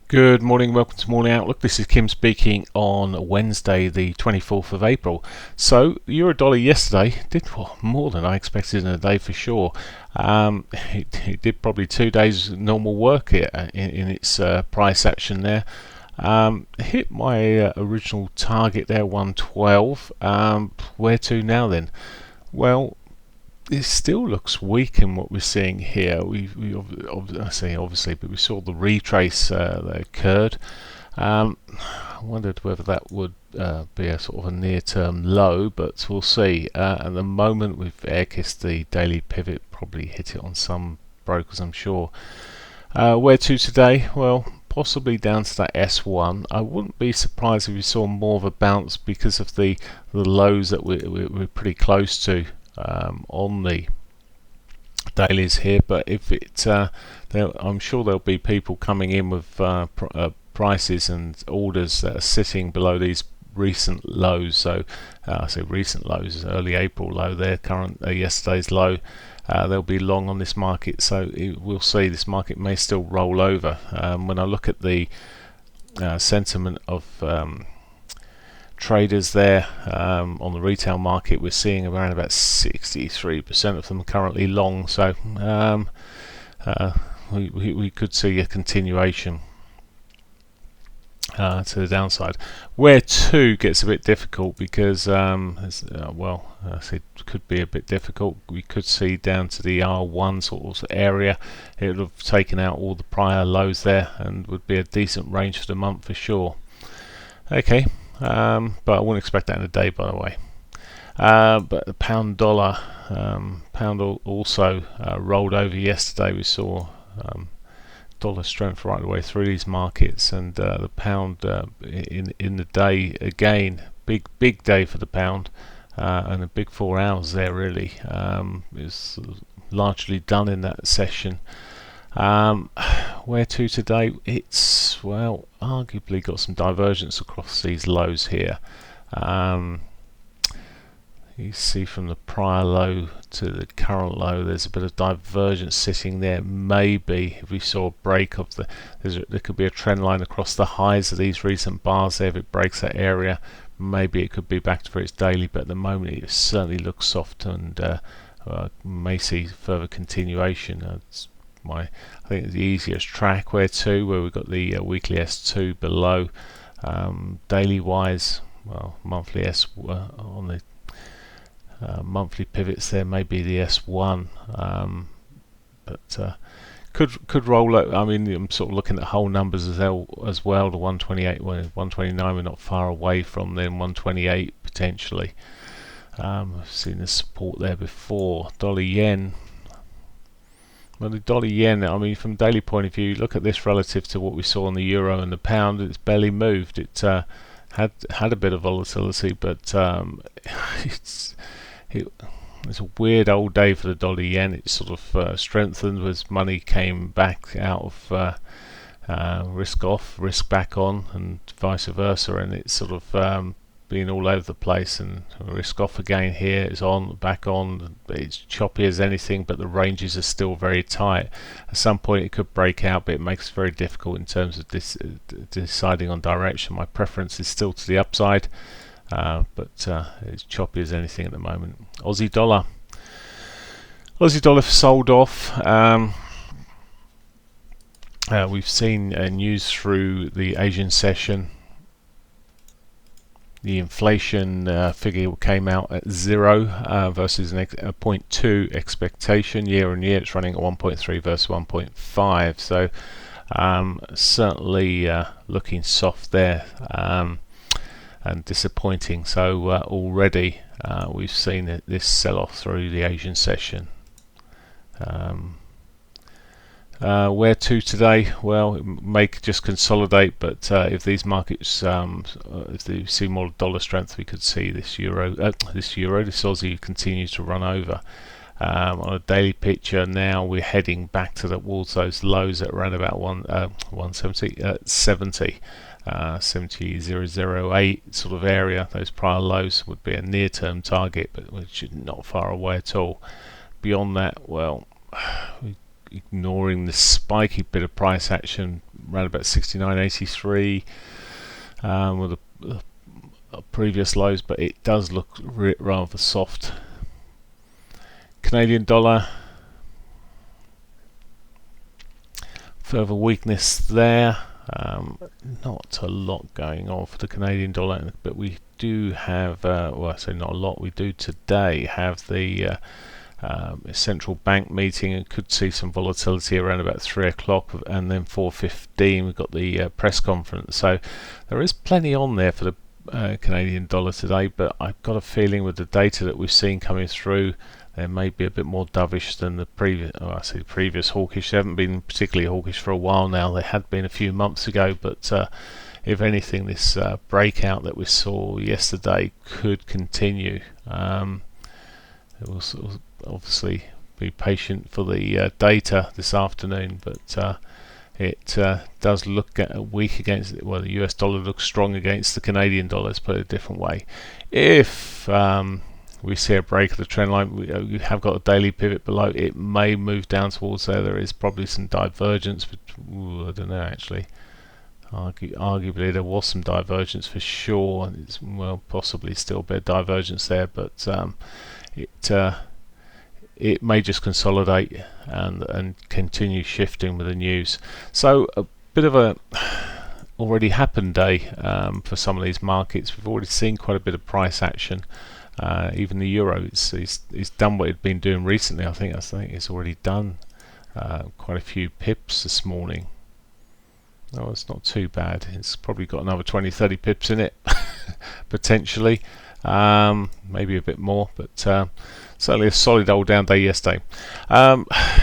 Good morning, welcome to Morning Outlook. This is Kim speaking on Wednesday, the 24th of April. So, euro dollar yesterday did more than I expected in a day for sure. It did probably 2 days normal work in its price action there. Hit my original target there, 112. Where to now then? Well, it still looks weak in what we're seeing here. I say obviously, but we saw the retrace that occurred. I wondered whether that would be a sort of a near-term low, but we'll see. At the moment, we've air-kissed the daily pivot, probably hit it on some brokers, I'm sure. Where to today? Well, possibly down to that S1. I wouldn't be surprised if we saw more of a bounce because of the lows that we're pretty close to. On the dailies here, but if it I'm sure there'll be people coming in with prices and orders that are sitting below these recent lows. So I say recent lows, early April low, their current yesterday's low. They'll be long on this market, so we'll see. This market may still roll over. When I look at the sentiment of traders there on the retail market, we're seeing around about 63% of them currently long, so we could see a continuation to the downside. Where to gets a bit difficult because I say it could be a bit difficult. We could see down to the R1 sort of area. It would have taken out all the prior lows there and would be a decent range for the month for sure. Okay. But I wouldn't expect that in a day, by the way. But the pound dollar, pound also rolled over yesterday. We saw dollar strength right the way through these markets, and the pound in the day again, big day for the pound, and a big 4 hours there really is largely done in that session. Where to today? It's arguably got some divergence across these lows here. You see from the prior low to the current low, there's a bit of divergence sitting there. Maybe if we saw a break of there could be a trend line across the highs of these recent bars there. If it breaks that area, maybe it could be back for its daily. But at the moment, it certainly looks soft and may see further continuation. I think the easiest track where we've got the weekly S2 below. Daily wise, monthly S on the monthly pivots there may be the S1, but could roll out. I mean, I'm sort of looking at whole numbers as well. The 128, 129, we're not far away from then. 128 potentially. I've seen the support there before. Dollar yen. Well, the dollar yen, I mean, from a daily point of view, look at this relative to what we saw on the euro and the pound. It's barely moved. It had a bit of volatility, but it's a weird old day for the dollar yen. It sort of strengthened as money came back out of risk off, risk back on, and vice versa, and it's sort of being all over the place, and risk off again here, it's on, back on. It's choppy as anything, but the ranges are still very tight. At some point it could break out, but it makes it very difficult in terms of deciding on direction. My preference is still to the upside, but it's choppy as anything at the moment. Aussie dollar sold off. We've seen news through the Asian session. The inflation figure came out at 0 versus a 0.2 expectation. Year on year, it's running at 1.3 versus 1.5. So certainly looking soft there and disappointing. So already we've seen this sell-off through the Asian session. Where to today? Well, it may just consolidate, but if these markets, if they see more dollar strength, we could see this Aussie continue to run over. On a daily picture now, we're heading back towards those lows at around about 170, 70. 70.008 sort of area. Those prior lows would be a near-term target, but which is not far away at all. Beyond that, well, ignoring the spiky bit of price action around about 69.83 with the previous lows, but it does look rather soft. Canadian dollar, further weakness there. Not a lot going on for the Canadian dollar, but we do have, well, I say not a lot, we do today have the central bank meeting, and could see some volatility around about 3 o'clock, and then 4:15 we've got the press conference. So there is plenty on there for the Canadian dollar today, but I've got a feeling with the data that we've seen coming through, there may be a bit more dovish than the previous. Oh, I say previous hawkish. They haven't been particularly hawkish for a while now. They had been a few months ago, but if anything, this breakout that we saw yesterday could continue. It will obviously be patient for the data this afternoon, but it does look weak against it. Well, the US dollar looks strong against the Canadian dollar, let's put it a different way. If we see a break of the trend line, we have got a daily pivot below, it may move down towards there. There is probably some divergence, but I don't know actually. Arguably there was some divergence for sure, and it's possibly still a bit of divergence there, but it may just consolidate and continue shifting with the news. So a bit of a already happened day for some of these markets. We've already seen quite a bit of price action. Even the euro, it's done what it'd been doing recently. I think it's already done quite a few pips this morning. Oh, it's not too bad. It's probably got another 20-30 pips in it potentially, maybe a bit more, but certainly a solid old down day yesterday.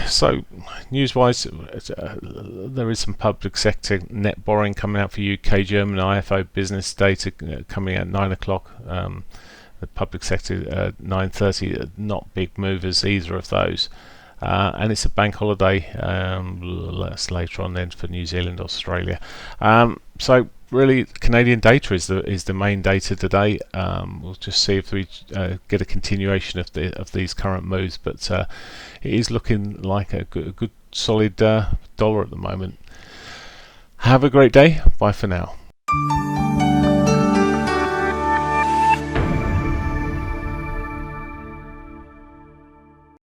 So news-wise, there is some public sector net borrowing coming out for UK, German IFO business data coming at 9 o'clock. The public sector 9:30, not big movers either of those. And it's a bank holiday later on then for New Zealand, Australia. So really, Canadian data is the main data today. We'll just see if we get a continuation of these current moves, but it is looking like a good solid dollar at the moment. Have a great day. Bye for now.